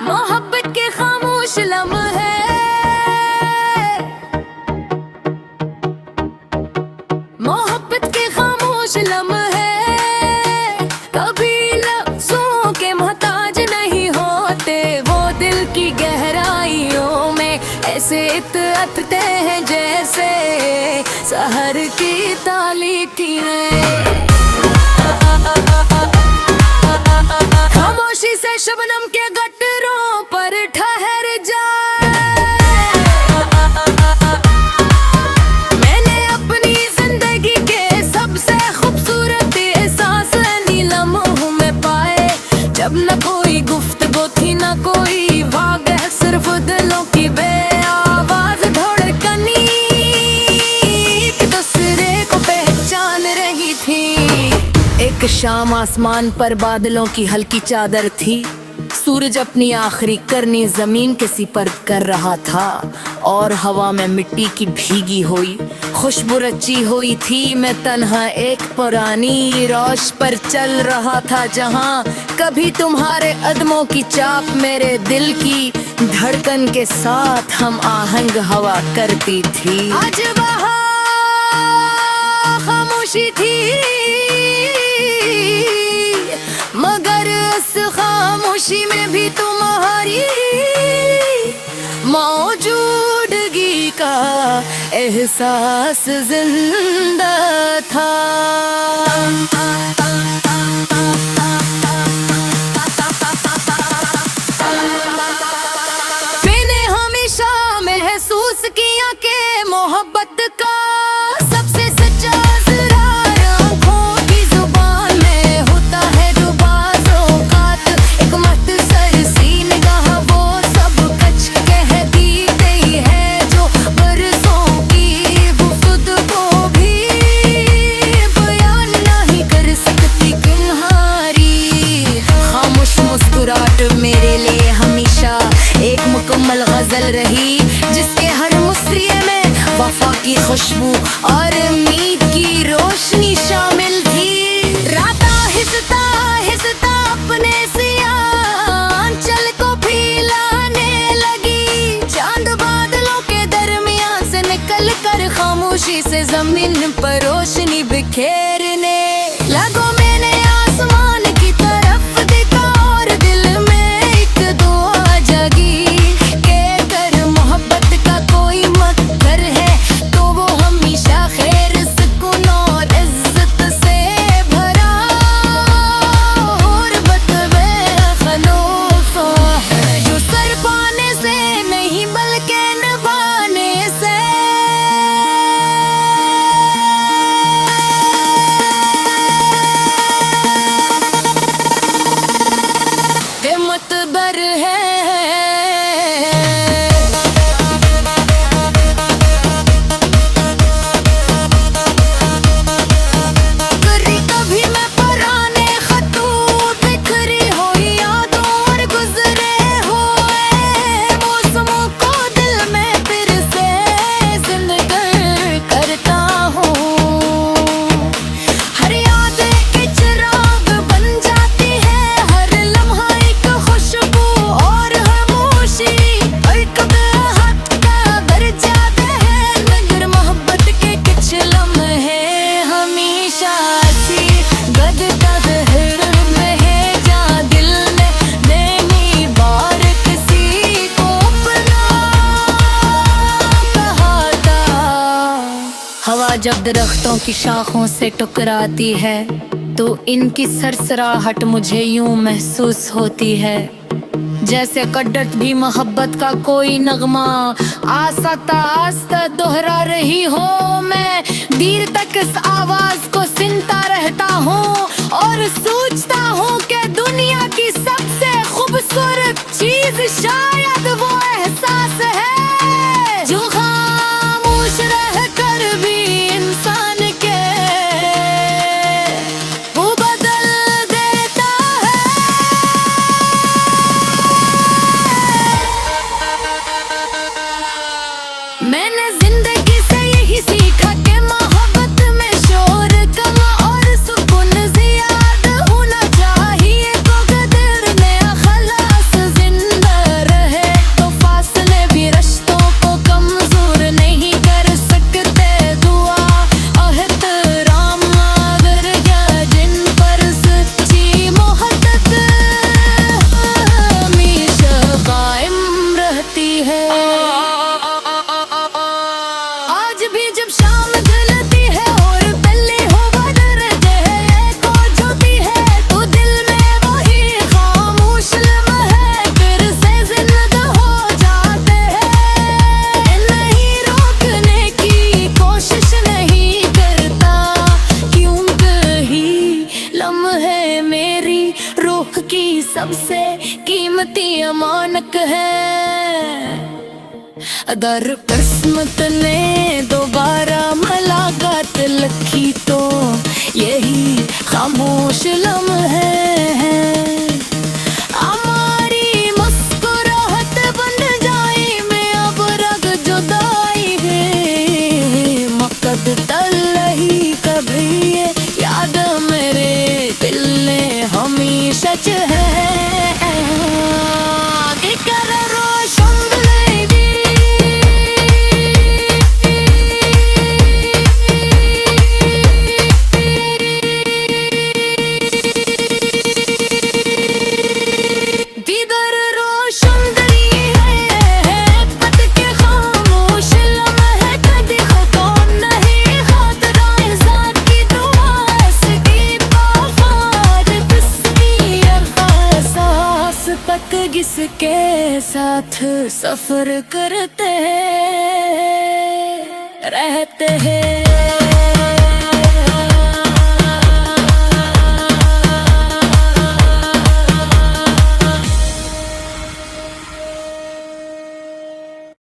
मोहब्बत के खामोश लम्हे, मोहब्बत के खामोश लम्हे कभी लफ्ज़ों के मोहताज नहीं होते। वो दिल की गहराइयों में ऐसे इतरते हैं जैसे सहर की तालीथी है। खामोशी से शबनम के गटरों पर ठहर जाए। मैंने अपनी जिंदगी के सबसे खूबसूरत एहसास नीलम्हों में पाए, जब न कोई गुफ्तगू थी न कोई वाक़या, सिर्फ दिलों की बेआवाज़ धड़कनी एक दूसरे को पहचान रही थी। एक शाम आसमान पर बादलों की हल्की चादर थी, सूरज अपनी आखिरी करनी जमीन के सिपर्द कर रहा था और हवा में मिट्टी की भीगी हुई खुशबू रची हुई थी। मैं तन्हा एक पुरानी रोश पर चल रहा था, जहां कभी तुम्हारे कदमों की चाप मेरे दिल की धड़कन के साथ हम आहंग हवा करती थी। आज वहाँ खामोशी थी, मगर इस खामोशी में भी तुम्हारी मौजूदगी का एहसास जिंदा था। मैंने हमेशा महसूस किया कि मोहब्बत का सबसे सच्चा असरार आँखों की जुबान में होता है। जो बाज़ों कात एक मुख्तसर सी निगाह वो सब कच कहती गई है, जो बरसों की गुफ्तगू भी बयान नहीं कर सकती किन्हारी। खामोश मुस्कुराहट मेरे लिए हमेशा एक मुकम्मल गजल रही, जिसके हर मुस्रिए में वफा की खुशबू और उम्मीद की रोशनी शामिल थी। रात आहिस्ता आहिस्ता अपने सियांचल को फैलाने लगी, चांद बादलों के दरमियान से निकल कर खामोशी से जमीन पर रोशनी बिखेरने लगो। मैंने आसमान की तरफ देखा और दिल में एक दुआ जगी कि अगर मोहब्बत का कोई मकसद है तो वो हमेशा खैर, सुकून और इज्जत से भरा और बतबे खलूस है, जो सर पाने से नहीं बल्कि निभाने से हिम्मतबर है। कभी मैं पुराने खतूत बिखरी हो यादों और गुजरे हुए मौसमों को दिल में फिर से जिंदा करता हूँ। हर याद एक चिराग बन जाती है, हर लम्हा एक खुशबू और खामोशी एक बेहद का दर्जा है। मगर मोहब्बत के कुछ लम्हे हमेशा सी गद का जहर में है, जहाँ दिल ने नैनी बार किसी को अपना कहा था। हवा जब दरख्तों की शाखों से टकराती है तो इनकी सरसराहट मुझे यूं महसूस होती है, जैसे कड़त भी मोहब्बत का कोई नगमा आस्ता आस्ता दोहरा रही हो। मैं देर तक इस आवाज को सुनता रहता हूँ और सोचता हूँ कि दुनिया की सबसे खूबसूरत चीज शायद वो एहसास है, जो खामोश रह कर भी इंसान के वो बदल देता है। मैंने जिंदगी से यही सीखा कि मोहब्बत में शोर सबसे कीमती अमानत है। अगर किस्मत ने दोबारा मुलाकात लिखी तो यही खामोश लम्हे हैं। हमारी मुस्कुराहट बन जाए में अब रग जुदाई है। मकद तल ही कभी ये याद मेरे दिल में हमेशा है। किसके साथ सफर करते रहते हैं।